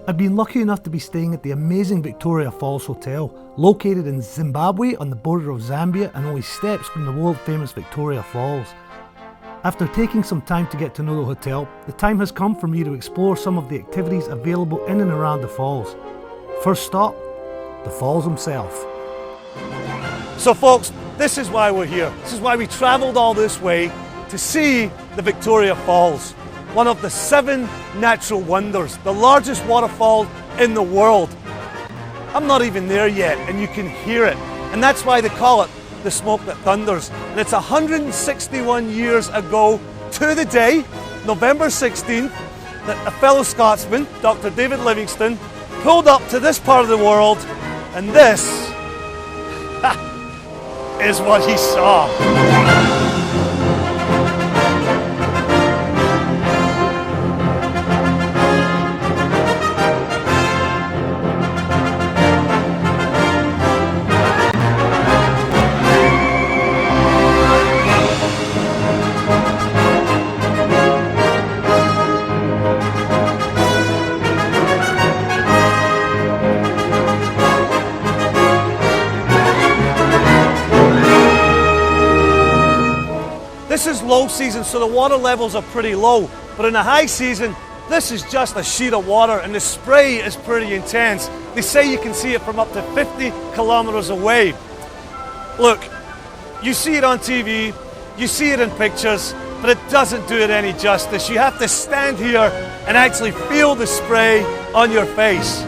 I've been lucky enough to be staying at the amazing Victoria Falls Hotel, located in Zimbabwe on the border of Zambia and only steps from the world famous Victoria Falls. After taking some time to get to know the hotel, the time has come for me to explore some of the activities available in and around the falls. First stop, the falls themselves. So folks, this is why we're here. This is why we travelled all this way to see the Victoria Falls, one of the 7 natural wonders, the largest waterfall in the world. I'm not even there yet, and you can hear it. And that's why they call it the smoke that thunders. And it's 161 years ago to the day, November 16th, that a fellow Scotsman, Dr. David Livingstone, pulled up to this part of the world, and this is what he saw. This is low season, so the water levels are pretty low. But in the high season, this is just a sheet of water and the spray is pretty intense. They say you can see it from up to 50 kilometers away. Look, you see it on TV, you see it in pictures, but it doesn't do it any justice. You have to stand here and actually feel the spray on your face.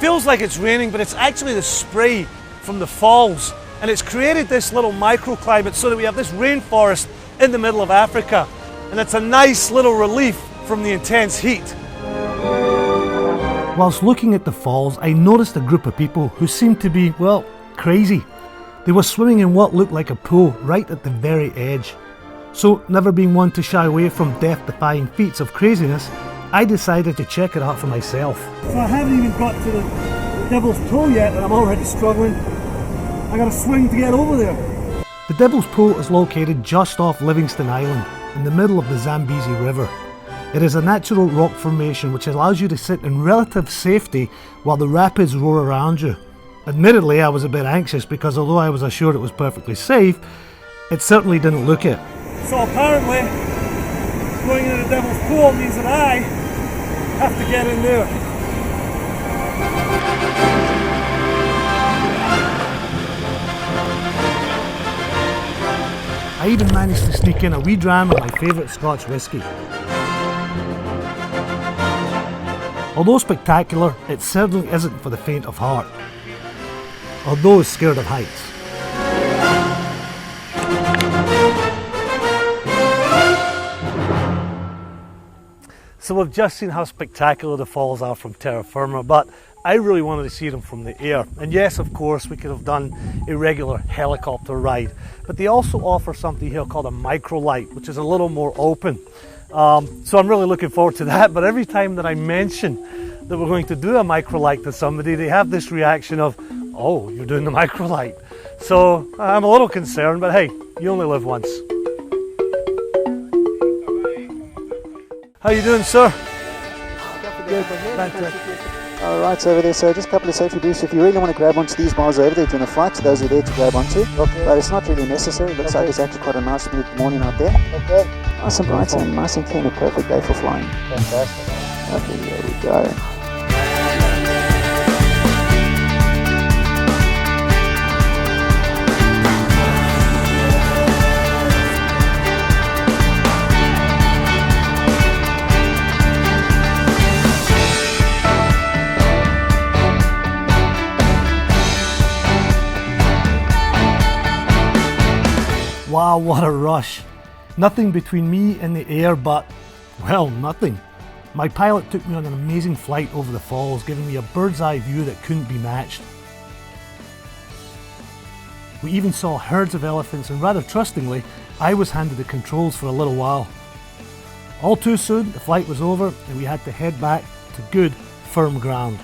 Feels like it's raining, but it's actually the spray from the falls, and it's created this little microclimate so that we have this rainforest in the middle of Africa, and it's a nice little relief from the intense heat. Whilst looking at the falls, I noticed a group of people who seemed to be, well, crazy. They were swimming in what looked like a pool right at the very edge. So, never being one to shy away from death-defying feats of craziness, I decided to check it out for myself. So I haven't even got to the Devil's Pool yet and I'm already struggling. I gotta swing to get over there. The Devil's Pool is located just off Livingstone Island, in the middle of the Zambezi River. It is a natural rock formation which allows you to sit in relative safety while the rapids roar around you. Admittedly, I was a bit anxious because although I was assured it was perfectly safe, it certainly didn't look it. So apparently, going into the Devil's Pool means that I have to get in there. I even managed to sneak in a wee dram of my favourite Scotch whisky. Although spectacular, it certainly isn't for the faint of heart, or those scared of heights. So we've just seen how spectacular the falls are from terra firma, but I really wanted to see them from the air. And yes, of course, we could have done a regular helicopter ride, but they also offer something here called a Microlight, which is a little more open. So I'm really looking forward to that, but every time that I mention that we're going to do a Microlight to somebody, they have this reaction of, oh, you're doing the Microlight. So I'm a little concerned, but hey, you only live once. How you doing, sir? Good. Alright, so over there, so just a couple of safety briefs. If you really want to grab onto these bars over there during a flight, those are there to grab onto. Okay. But it's not really necessary. It looks like it's actually quite a nice smooth morning out there. Okay. Nice and bright and nice and clean, a perfect day for flying. Fantastic. Okay, there we go. Wow, what a rush. Nothing between me and the air but, well, nothing. My pilot took me on an amazing flight over the falls, giving me a bird's eye view that couldn't be matched. We even saw herds of elephants, and rather trustingly, I was handed the controls for a little while. All too soon, the flight was over and we had to head back to good, firm ground.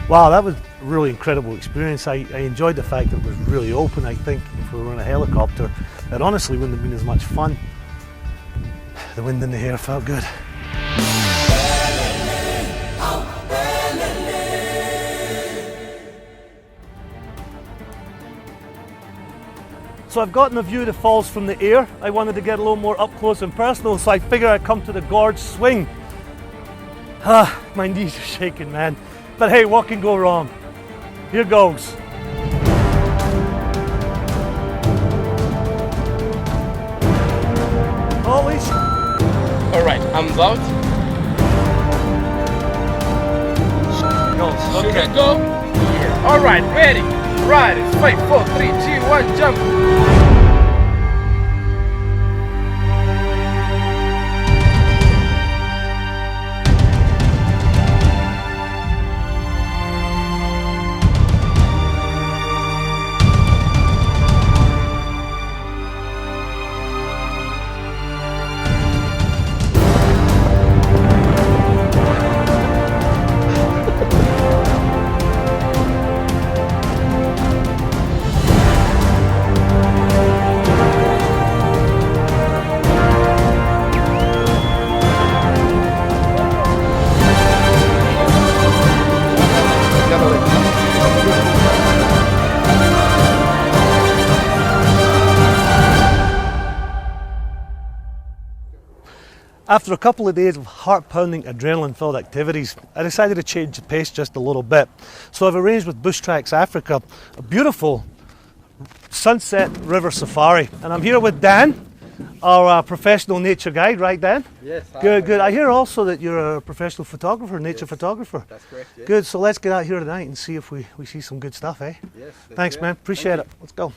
Wow, that was a really incredible experience. I enjoyed the fact that it was really open. I think if we were in a helicopter, it honestly wouldn't have been as much fun. The wind in the hair felt good. So I've gotten a view of the falls from the air. I wanted to get a little more up close and personal, so I figured I'd come to the gorge swing. My knees are shaking, man. But hey, what can go wrong? Here goes. Holy sh**. All right, arms out. Goes. Should I go? Yeah. All right, ready. Right, it's 5, 4, 3, 2, 1, jump. After a couple of days of heart-pounding, adrenaline-filled activities, I decided to change the pace just a little bit. So I've arranged with Bush Tracks Africa a beautiful sunset river safari. And I'm here with Dan, our professional nature guide, right Dan? Yes. Good, good. I hear also that you're a professional photographer, nature photographer. That's correct, yes. Good, so let's get out here tonight and see if we see some good stuff, eh? Yes. Thanks, man. Appreciate it. Let's go.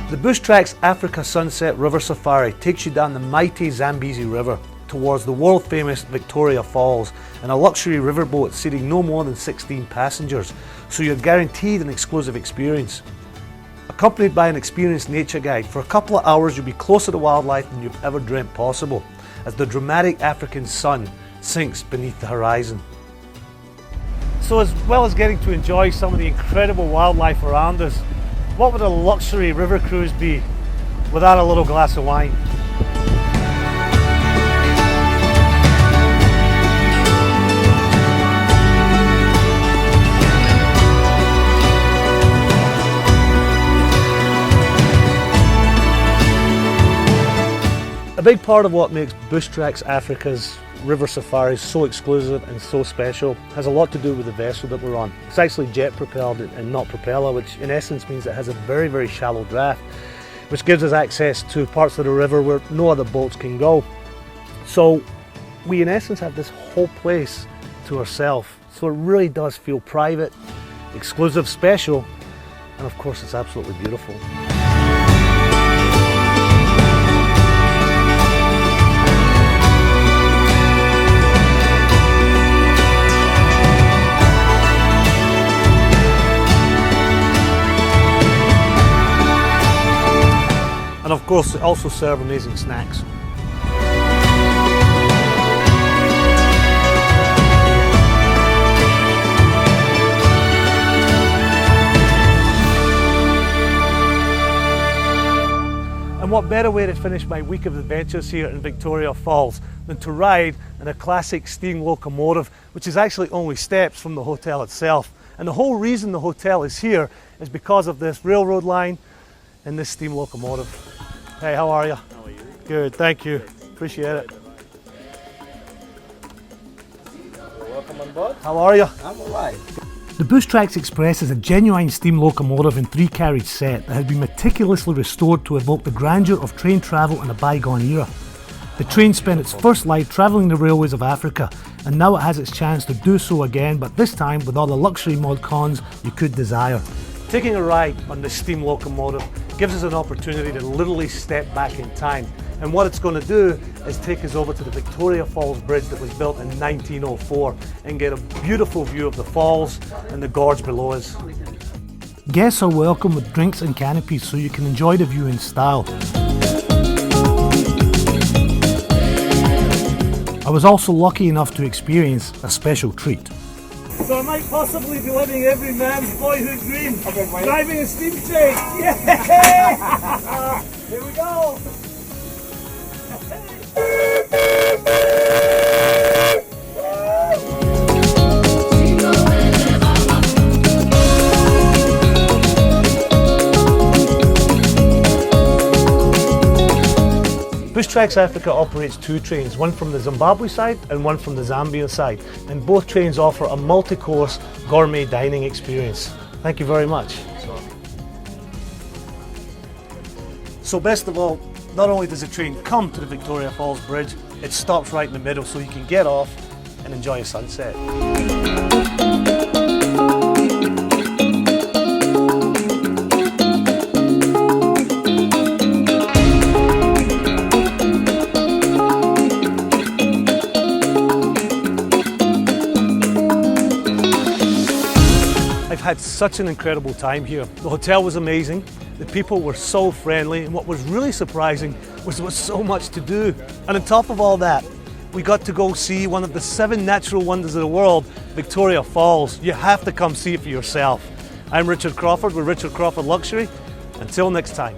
The Bush Tracks Africa Sunset River Safari takes you down the mighty Zambezi River towards the world famous Victoria Falls in a luxury riverboat seating no more than 16 passengers, so you're guaranteed an exclusive experience. Accompanied by an experienced nature guide, for a couple of hours you'll be closer to wildlife than you've ever dreamt possible as the dramatic African sun sinks beneath the horizon. So as well as getting to enjoy some of the incredible wildlife around us, what would a luxury river cruise be without a little glass of wine? A big part of what makes Bush Tracks Africa's river safaris so exclusive and so special has a lot to do with the vessel that we're on. It's actually jet propelled and not propeller, which in essence means it has a very, very shallow draft, which gives us access to parts of the river where no other boats can go. So we in essence have this whole place to ourselves. So it really does feel private, exclusive, special, and of course it's absolutely beautiful. And of course, they also serve amazing snacks. And what better way to finish my week of adventures here in Victoria Falls than to ride in a classic steam locomotive, which is actually only steps from the hotel itself. And the whole reason the hotel is here is because of this railroad line and this steam locomotive. Hey, how are you? How are you? Good, thank you. Appreciate it. Welcome on board. How are you? I'm alright. The Bush Tracks Express is a genuine steam locomotive and 3-carriage set that has been meticulously restored to evoke the grandeur of train travel in a bygone era. The train spent its first life travelling the railways of Africa, and now it has its chance to do so again, but this time with all the luxury mod cons you could desire. Taking a ride on the steam locomotive gives us an opportunity to literally step back in time. And what it's going to do is take us over to the Victoria Falls Bridge that was built in 1904 and get a beautiful view of the falls and the gorge below us. Guests are welcome with drinks and canopies so you can enjoy the view in style. I was also lucky enough to experience a special treat. So I might possibly be living every man's boyhood dream, driving a steam train. Yeah! Here we go. Bush Tracks Africa operates two trains, one from the Zimbabwe side and one from the Zambian side, and both trains offer a multi-course gourmet dining experience. Thank you very much. So best of all, not only does the train come to the Victoria Falls Bridge, it stops right in the middle so you can get off and enjoy a sunset. I've had such an incredible time here. The hotel was amazing, the people were so friendly, and what was really surprising was there was so much to do. And on top of all that, we got to go see one of the 7 natural wonders of the world, Victoria Falls. You have to come see it for yourself. I'm Richard Crawford with Richard Crawford Luxury. Until next time.